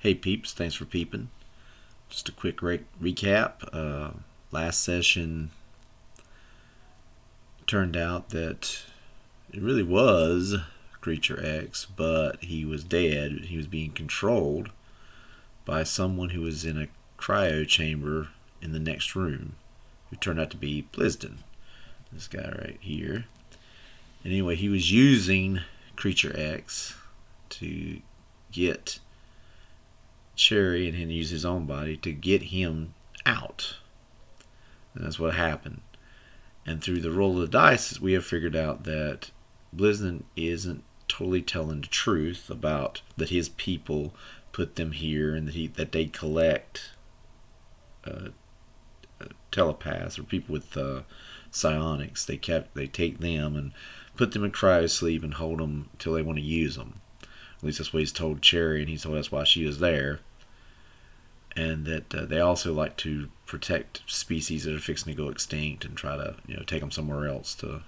Hey peeps, thanks for peeping. Just a quick recap. Last session turned out that it really was Creature X, but he was dead. He was being controlled by someone who was in a cryo chamber in the next room, who turned out to be Blisden. This guy right here. Anyway, he was using Creature X to get Cherry, and then use his own body to get him out. And that's what happened. And through the roll of the dice, we have figured out that Blisden isn't totally telling the truth about that his people put them here, and that they collect telepaths or people with psionics. They take them and put them in cryosleep and hold them until they want to use them. At least that's what he's told Cherry, and he told us why she is there. And that they also like to protect species that are fixing to go extinct and try to take them somewhere else to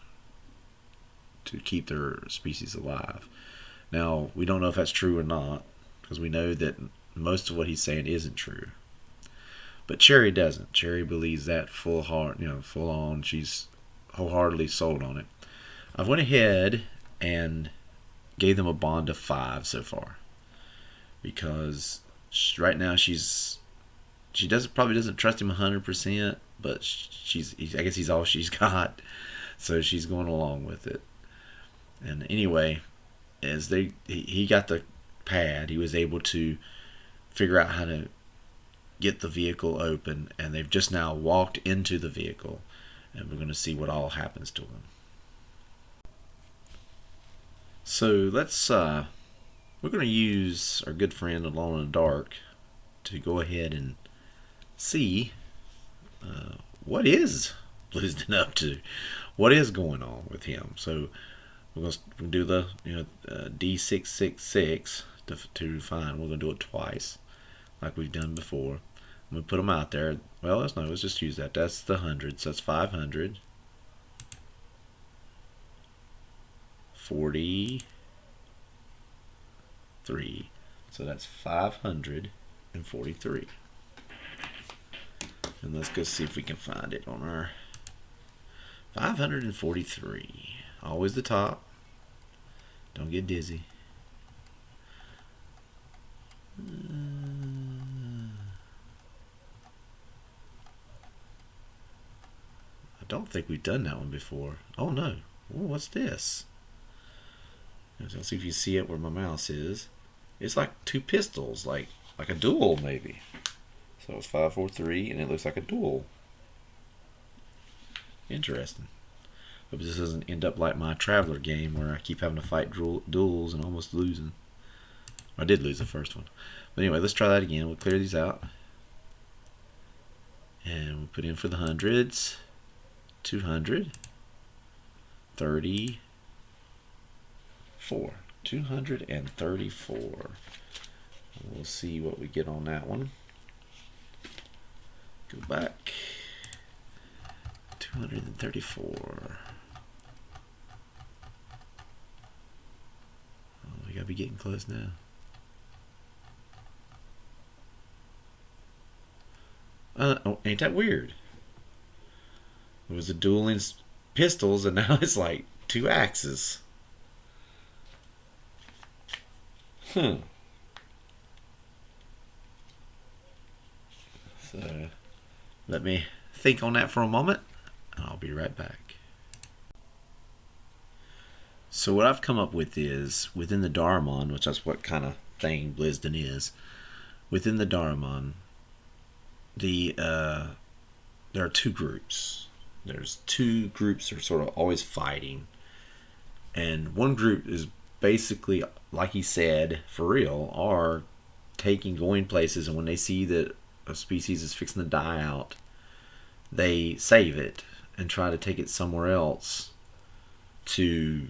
keep their species alive. Now, we don't know if that's true or not, because we know that most of what he's saying isn't true. But Cherry doesn't. Cherry believes that full on. She's wholeheartedly sold on it. I went ahead and gave them a bond of 5 so far, because right now she probably doesn't trust him 100%, but I guess he's all she's got, so she's going along with it. And anyway, as he got the pad, he was able to figure out how to get the vehicle open, and they've just now walked into the vehicle, and we're going to see what all happens to them. So we're going to use our good friend Alone in the Dark to go ahead and see what is Blisden up to, what is going on with him. So we're going to do the D666 to find. We're going to do it twice, like we've done before. I'm going to put them out there. Well, let's just use that. That's the hundreds. That's 500. 43. So that's 543. And let's go see if we can find it on our 543. Always the top. Don't get dizzy. I don't think we've done that one before. Oh no. Oh, what's this? Let's see if you see it where my mouse is. It's like 2 pistols, like a duel maybe. So it's 543, and it looks like a duel. Interesting. Hope this doesn't end up like my Traveler game where I keep having to fight duels and almost losing. I did lose the first one. But anyway, let's try that again. We'll clear these out. And we'll put in for the hundreds. 200. 34. 234. We'll see what we get on that one. Go back. 234. Oh, we gotta be getting close now. Oh, ain't that weird? It was a dueling pistols, and now it's like 2 axes. So let me think on that for a moment, and I'll be right back. So what I've come up with is, within the Daramon, which that's what kind of thing Blisden is, within the Daramon, there are 2 groups. There's 2 groups that are sort of always fighting, and one group is basically, like he said, for real, are going places, and when they see that a species is fixing to die out, they save it and try to take it somewhere else to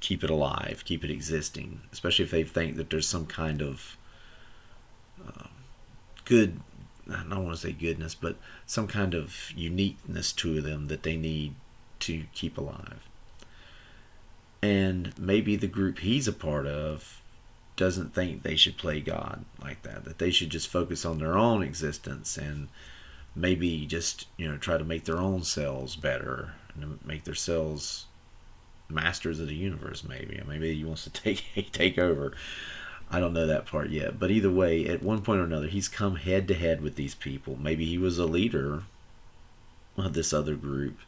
keep it alive, keep it existing, especially if they think that there's some kind of good, I don't want to say goodness, but some kind of uniqueness to them that they need to keep alive. And maybe the group he's a part of doesn't think they should play God like that. That they should just focus on their own existence and maybe just try to make their own selves better and make their selves masters of the universe. Maybe he wants to take over. I don't know that part yet, but either way, at one point or another, he's come head to head with these people. Maybe he was a leader of this other group,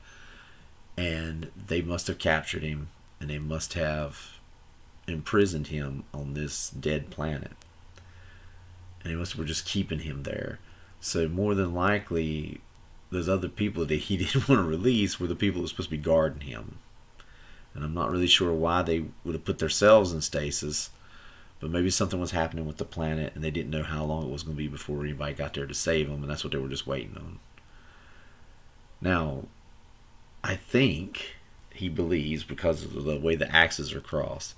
and they must have captured him, and they must have imprisoned him on this dead planet, and they must have just keeping him there. So more than likely, those other people that he didn't want to release were the people that were supposed to be guarding him. And I'm not really sure why they would have put themselves in stasis, but maybe something was happening with the planet and they didn't know how long it was going to be before anybody got there to save them, and that's what they were just waiting on. Now, I think he believes, because of the way the axes are crossed,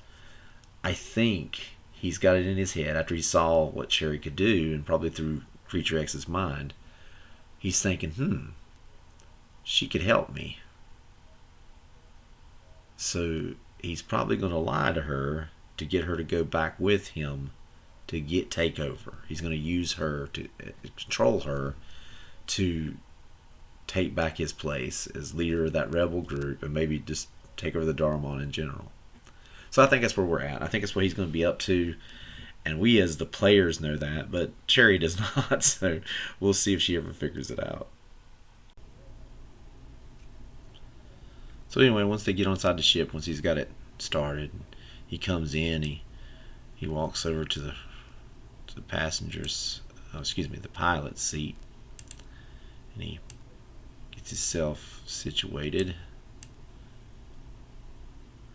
I think he's got it in his head after he saw what Cherry could do, and probably through Creature X's mind, he's thinking, she could help me. So he's probably going to lie to her to get her to go back with him to take over. He's going to use her to control her to take back his place as leader of that rebel group, and maybe just take over the Darmon in general. So I think that's where we're at. I think that's what he's going to be up to, and we as the players know that, but Cherry does not. So we'll see if she ever figures it out. So anyway, once they get inside the ship, once he's got it started, he comes in. He walks over to the the pilot's seat, and he gets himself situated.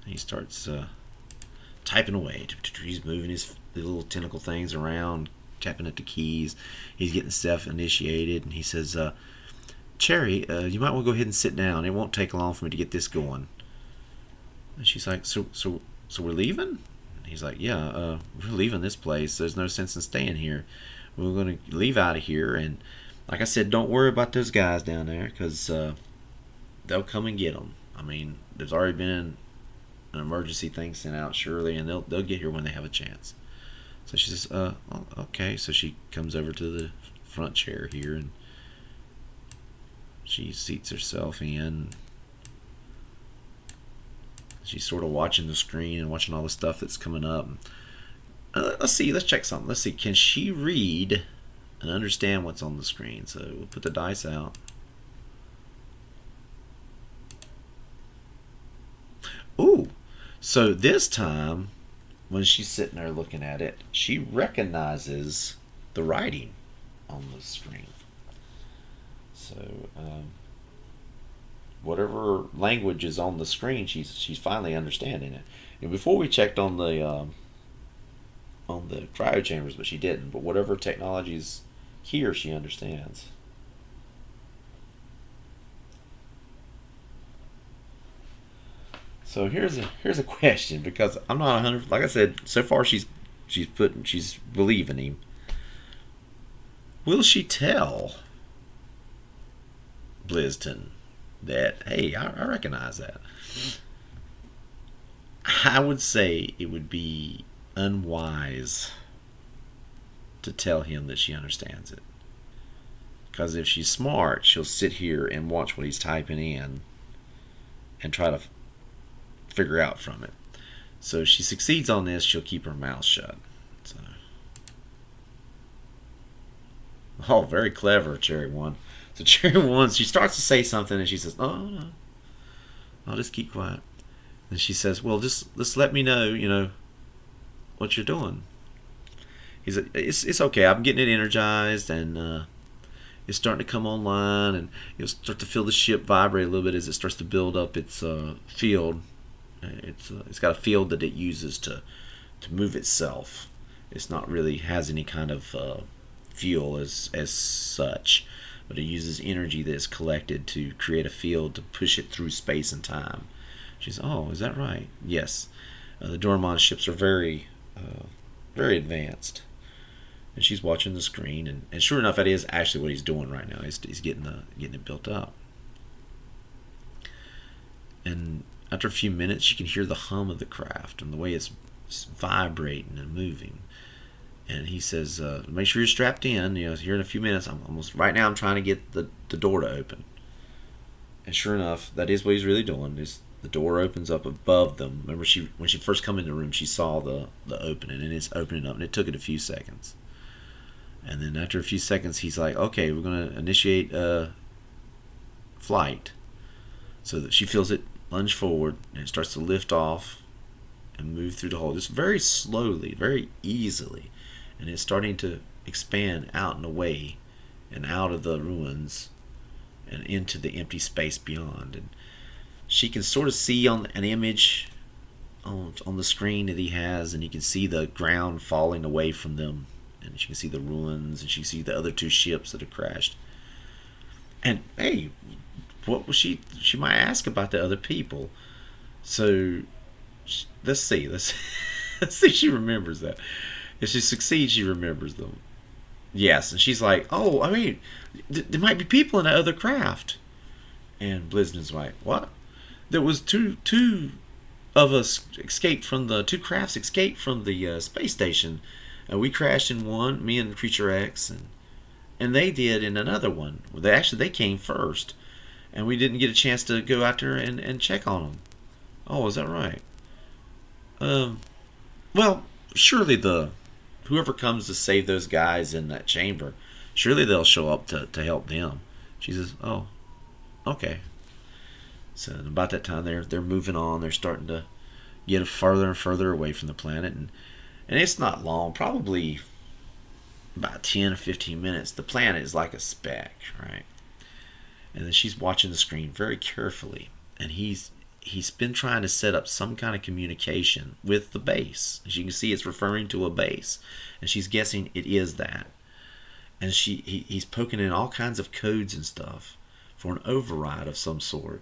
And he starts typing away. He's moving his little tentacle things around, tapping at the keys. He's getting stuff initiated, and he says, Cherry, you might want to go ahead and sit down. It won't take long for me to get this going. And she's like, so we're leaving? And he's like, yeah, we're leaving this place. There's no sense in staying here. We're going to leave out of here, and like I said, don't worry about those guys down there, because they'll come and get them. I mean, there's already been an emergency thing sent out, surely, and they'll get here when they have a chance. So she says, okay. So she comes over to the front chair here, and she seats herself in. She's sort of watching the screen and watching all the stuff that's coming up. Let's check something. Let's see, can she read and understand what's on the screen? So we'll put the dice out. Ooh, so this time, when she's sitting there looking at it, she recognizes the writing on the screen. So whatever language is on the screen, she's finally understanding it. And before we checked on the cryo chambers, but she didn't. But whatever technology's here, she understands. So here's a question, because I'm not 100. Like I said, so far she's believing him. Will she tell Blizzton that, hey, I recognize that? I would say it would be unwise to tell him that she understands it, because if she's smart, she'll sit here and watch what he's typing in and try to figure out from it. So if she succeeds on this, she'll keep her mouth shut. So, oh, very clever, Cherry 1. So Cherry 1, she starts to say something, and she says, oh, no, I'll just keep quiet. And she says, well, just let me know, what you're doing. He's like, it's okay. I'm getting it energized, and it's starting to come online, and you'll start to feel the ship vibrate a little bit as it starts to build up its field. It's got a field that it uses to move itself. It's not really has any kind of fuel as such, but it uses energy that is collected to create a field to push it through space and time. She's, oh, is that right? Yes. The Dormon ships are very advanced. And she's watching the screen, and sure enough, that is actually what he's doing right now. He's getting it built up. And after a few minutes, you can hear the hum of the craft and the way it's vibrating and moving. And he says, "Make sure you're strapped in. Here in a few minutes. Right now. I'm trying to get the door to open." And sure enough, that is what he's really doing. Is the door opens up above them. Remember, when she first come in the room, she saw the opening, and it's opening up, and it took it a few seconds. And then after a few seconds, he's like, "Okay, we're gonna initiate flight." So that she feels it lunge forward, and it starts to lift off and move through the hole, just very slowly, very easily, and it's starting to expand out and away, and out of the ruins, and into the empty space beyond. And she can sort of see on an image on the screen that he has, and you can see the ground falling away from them, and she can see the ruins, and she can see the other two ships that have crashed. And hey, what was she might ask about the other people. So let's see let's see if she remembers that. If she succeeds, she remembers them. Yes. And she's like, "Oh, I mean, there might be people in that other craft." And Blizn's like, "What?" There was two of us escaped from the two crafts escaped from the space station, and we crashed in one, me and Creature X, and they did in another one. They came first, and we didn't get a chance to go out there and check on them. Oh, is that right? Well, surely whoever comes to save those guys in that chamber, surely they'll show up to help them. She says, "Oh, okay." So about that time, they're moving on. They're starting to get further and further away from the planet, and it's not long, probably about 10 or 15 minutes. The planet is like a speck, right? And then she's watching the screen very carefully, and he's been trying to set up some kind of communication with the base. As you can see, it's referring to a base, and she's guessing it is that. And he's poking in all kinds of codes and stuff for an override of some sort.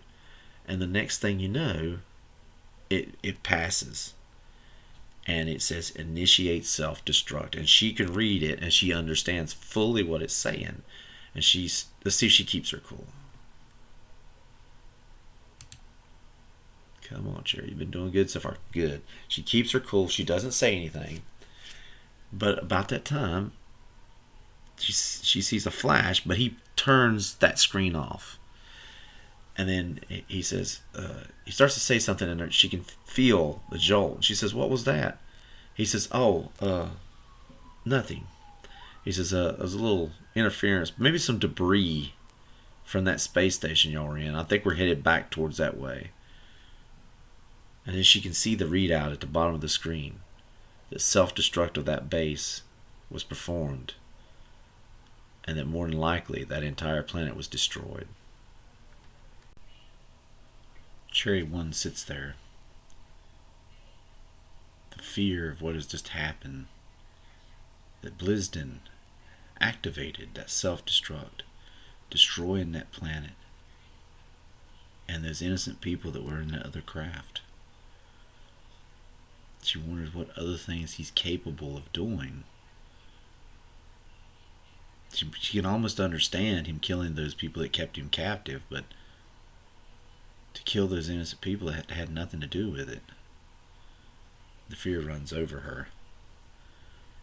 And the next thing you know, it passes, and it says initiate self-destruct, and she can read it, and she understands fully what it's saying. And let's see if she keeps her cool. Come on, Cherry, you've been doing good so far. Good. She keeps her cool. She doesn't say anything. But about that time, she sees a flash, but he turns that screen off. And then he says, he starts to say something, and she can feel the jolt. She says, "What was that?" He says, "Oh, nothing." He says, "There was a little interference, maybe some debris from that space station y'all were in. I think we're headed back towards that way." And then she can see the readout at the bottom of the screen. The self-destruct of that base was performed, and that more than likely that entire planet was destroyed. Cherry 1 sits there. The fear of what has just happened, that Blizzden activated that self-destruct, destroying that planet, and those innocent people that were in that other craft. She wonders what other things he's capable of doing. She can almost understand him killing those people that kept him captive, but to kill those innocent people that had nothing to do with it. The fear runs over her.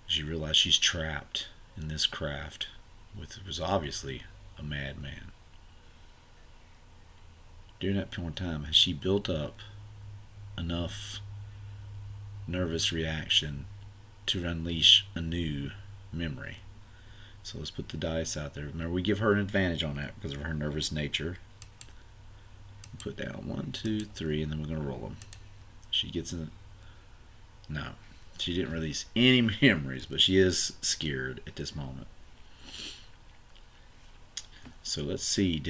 She realizes she's trapped in this craft with what was obviously a madman. During that point in time, has she built up enough nervous reaction to unleash a new memory? So let's put the dice out there. Remember, we give her an advantage on that because of her nervous nature. Put down 1, 2, 3, and then we're going to roll them. She gets in. No, she didn't release any memories, but she is scared at this moment. So let's see.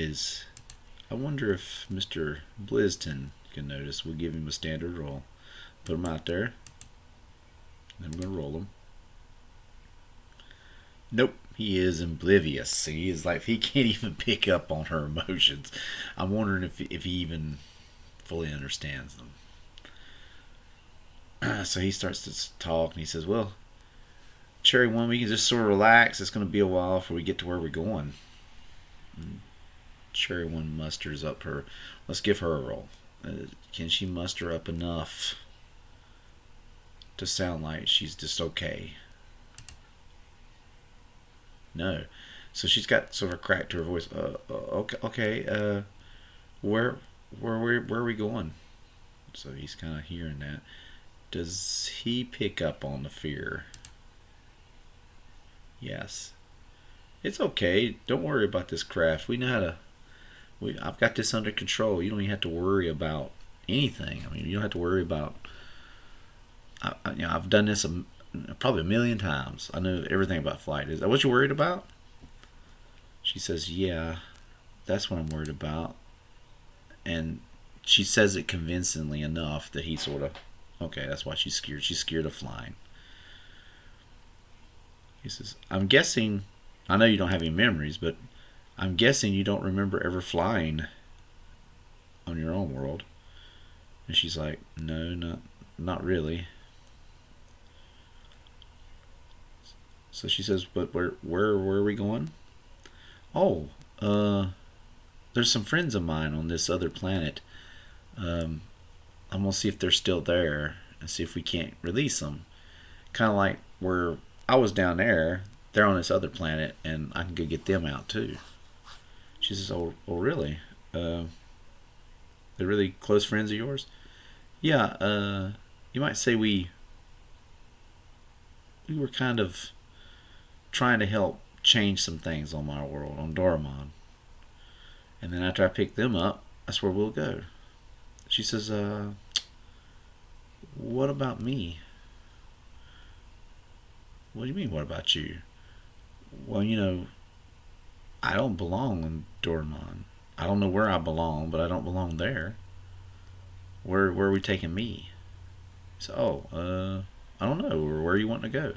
I wonder if Mr. Blizzden can notice. We'll give him a standard roll. Put him out there. Then we're going to roll him. Nope, he is oblivious. See, it's like he can't even pick up on her emotions. I'm wondering if he even fully understands them. So he starts to talk, and he says, "Well, Cherry 1, we can just sort of relax. It's going to be a while before we get to where we're going." And Cherry 1 musters up her. Let's give her a roll. Can she muster up enough to sound like she's just okay. No. So she's got sort of a crack to her voice. Okay. Where, where are we going? So he's kind of hearing that. Does he pick up on the fear? Yes. It's okay. Don't worry about this craft. We know how to. I've got this under control. You don't even have to worry about anything. I mean, you don't have to worry about. I've done this probably a million times. I know everything about flight. Is that what you're worried about? She says, "Yeah, that's what I'm worried about." And she says it convincingly enough that he sort of, okay, that's why she's scared. She's scared of flying. He says, "I'm guessing. I know you don't have any memories, but I'm guessing you don't remember ever flying on your own world." And she's like, "No, not really." So she says, "But where are we going?" "Oh, there's some friends of mine on this other planet. I'm gonna see if they're still there and see if we can't release them. Kind of like where I was down there. They're on this other planet, and I can go get them out too." She says, "Oh, really? They're really close friends of yours?" "Yeah. You might say we were kind of trying to help change some things on my world, on Doramon. And then after I pick them up, that's where we'll go." She says, "What about me?" "What do you mean, what about you?" "Well, I don't belong in Doramon. I don't know where I belong, but I don't belong there. Where are we taking me?" So, I don't know. Where you want to go?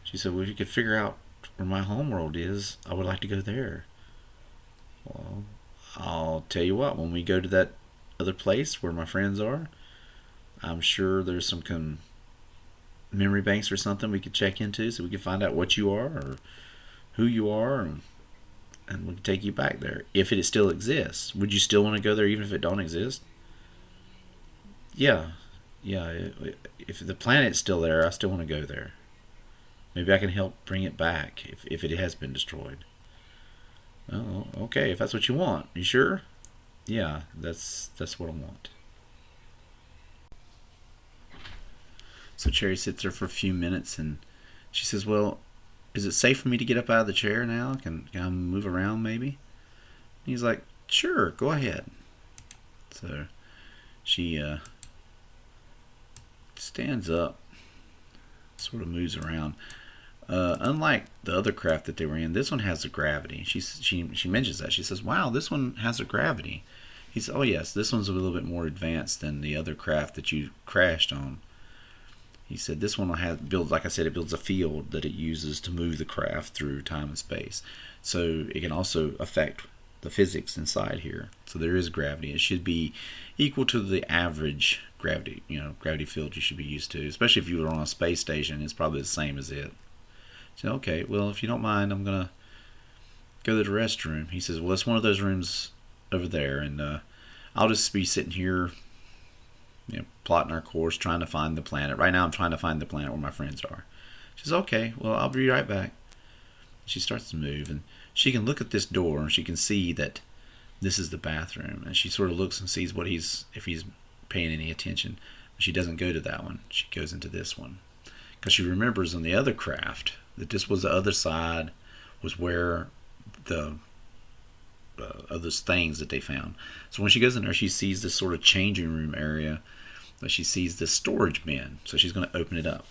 She said, "Well, if you could figure out where my homeworld is, I would like to go there." "Well, I'll tell you what, when we go to that other place where my friends are, I'm sure there's some memory banks or something we could check into so we can find out what you are or who you are, and we can take you back there if it still exists. Would you still want to go there even if it don't exist?" "Yeah, yeah. If the planet's still there, I still want to go there. Maybe I can help bring it back if it has been destroyed." "Oh, okay. If that's what you want, you sure?" "Yeah, that's what I want." So Cherry sits there for a few minutes, and she says, "Well, is it safe for me to get up out of the chair now? Can I move around maybe?" And he's like, "Sure, go ahead." So she stands up, sort of moves around. Unlike the other craft that they were in, this one has a gravity. She mentions that. She says, "Wow, this one has a gravity." He says, "Oh yes, this one's a little bit more advanced than the other craft that you crashed on." He said, "This one builds, like I said, it builds a field that it uses to move the craft through time and space. So it can also affect the physics inside here. So there is gravity. It should be equal to the average gravity, gravity field you should be used to. Especially if you were on a space station, it's probably the same as it." So, "Okay, well, if you don't mind, I'm gonna go to the restroom." He says, "Well, it's one of those rooms over there, and I'll just be sitting here, plotting our course, trying to find the planet. Right now, I'm trying to find the planet where my friends are." She says, "Okay, well, I'll be right back." She starts to move, and she can look at this door, and she can see that this is the bathroom. And she sort of looks and sees if he's paying any attention. But she doesn't go to that one. She goes into this one because she remembers on the other craft that this was the other side, was where the other things that they found. So when she goes in there, she sees this sort of changing room area, but she sees this storage bin. So she's going to open it up.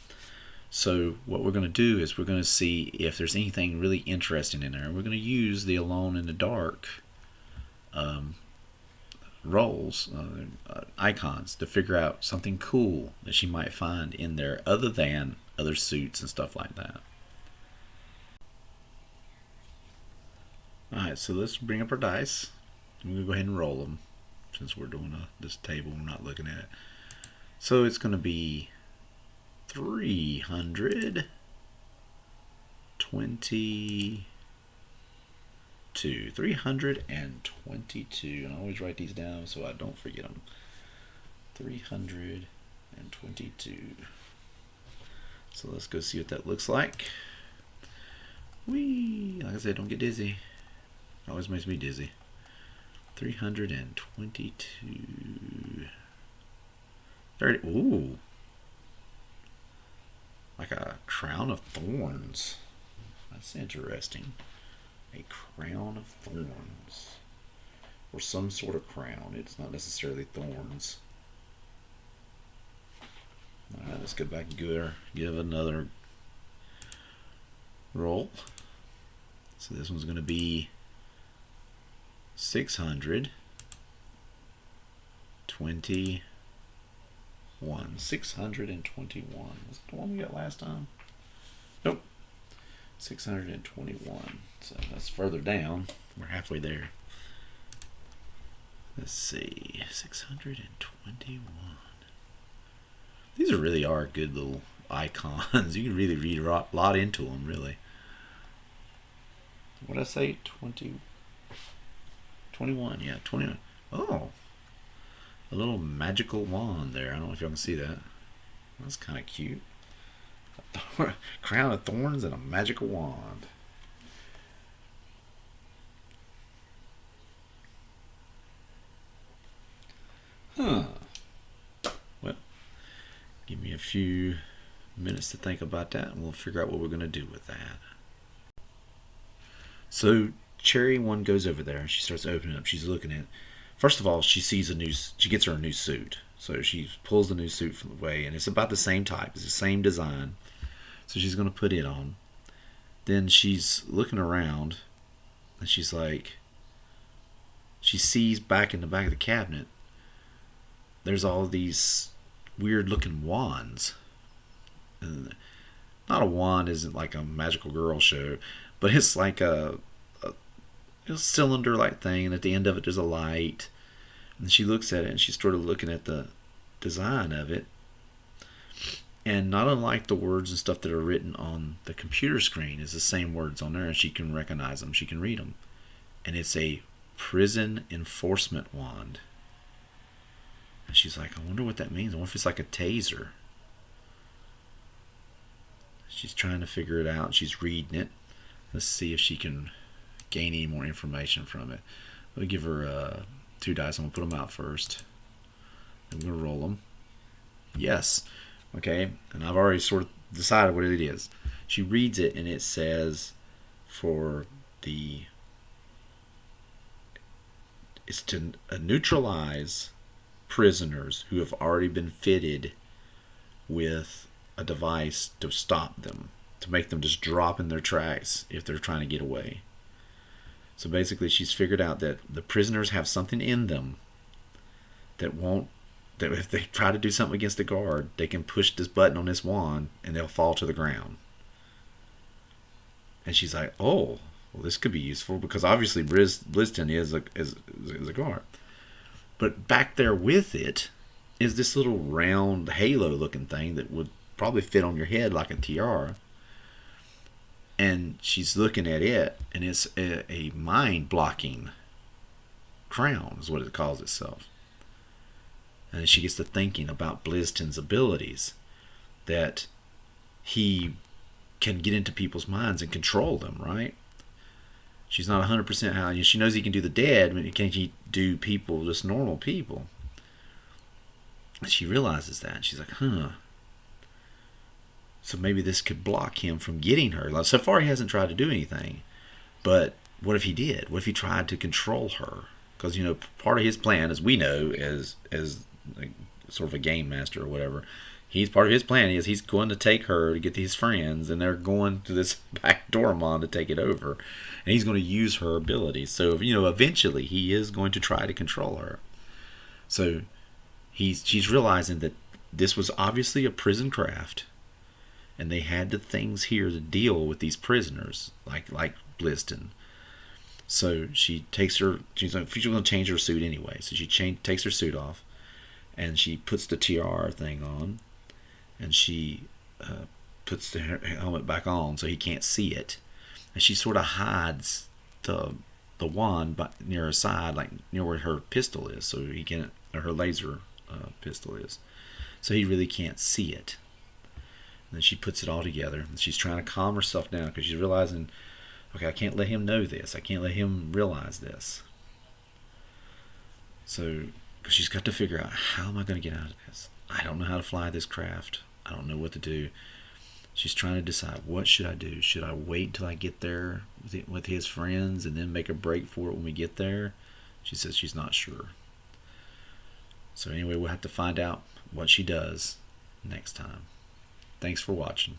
So what we're going to do is we're going to see if there's anything really interesting in there. We're going to use the Alone in the Dark roles, icons, to figure out something cool that she might find in there other than other suits and stuff like that. Alright, so let's bring up our dice. I'm going to go ahead and roll them since we're doing this table. We're not looking at it. So it's going to be 322. 322. And I always write these down so I don't forget them. 322. So let's go see what that looks like. Whee! Like I said, don't get dizzy. It always makes me dizzy. 322. 30. Ooh. Like a crown of thorns. That's interesting. A crown of thorns. Or some sort of crown. It's not necessarily thorns. Alright, let's go back and give another roll. So this one's going to be 621. 621. Was that the one we got last time? Nope. 621. So that's further down. We're halfway there. Let's see. 621. These really are good little icons. You can really read a lot into them, really. What did I say? 21. Yeah, 21. Oh. A little magical wand there. I don't know if y'all can see that. That's kind of cute. A crown of thorns and a magical wand. Huh. Well, give me a few minutes to think about that and we'll figure out what we're going to do with that. So Cherry one goes over there and she starts opening up. She's looking at, first of all, she gets her a new suit. So she pulls the new suit from the way and it's about the same type. It's the same design. So she's going to put it on. Then she's looking around and she's like, she sees back in the back of the cabinet, there's all these weird looking wands. And not a wand isn't like a magical girl show, but it's like a cylinder like thing, and at the end of it there's a light. And she looks at it and she's sort of looking at the design of it. And not unlike the words and stuff that are written on the computer screen, is the same words on there, and she can recognize them, she can read them. And it's a prison enforcement wand. And she's like, I wonder what that means. I wonder if it's like a taser. She's trying to figure it out. She's reading it. Let's see if she can gain any more information from it. We'll give her 2 dice. I'm going to put them out first. I'm going to roll them. Yes. Okay. And I've already sort of decided what it is. She reads it and it says it's to neutralize prisoners who have already been fitted with a device to stop them, to make them just drop in their tracks if they're trying to get away. So basically she's figured out that the prisoners have something in them that if they try to do something against the guard, they can push this button on this wand and they'll fall to the ground. And she's like, oh, well, this could be useful because obviously Bliston is a guard. But back there with it is this little round halo looking thing that would probably fit on your head like a tiara. And she's looking at it and it's a mind blocking crown is what it calls itself. And she gets to thinking about Bliston's abilities, that he can get into people's minds and control them, right? She's not 100% how, she knows he can do the dead, but can't he do people, just normal people? And she realizes that. And she's like, huh. So maybe this could block him from getting her. Like, so far he hasn't tried to do anything. But what if he did? What if he tried to control her? Because, part of his plan, as we know, as like, sort of a game master or whatever, part of his plan is he's going to take her to get to his friends, and they're going to this back door mom to take it over, and he's going to use her abilities. So eventually he is going to try to control her. So she's realizing that this was obviously a prison craft, and they had the things here to deal with these prisoners like Bliston. So she's going to change her suit anyway. So she takes her suit off, and she puts the TR thing on, and she puts the helmet back on so he can't see it. And she sort of hides the wand near her side, like near where her pistol is, so he can't, or her laser pistol is, so he really can't see it. then she puts it all together. And she's trying to calm herself down because she's realizing, okay, I can't let him know this. I can't let him realize this. So, because she's got to figure out, how am I going to get out of this? I don't know how to fly this craft. I don't know what to do. She's trying to decide, what should I do? Should I wait until I get there with his friends and then make a break for it when we get there? She says she's not sure. So anyway, we'll have to find out what she does next time. Thanks for watching.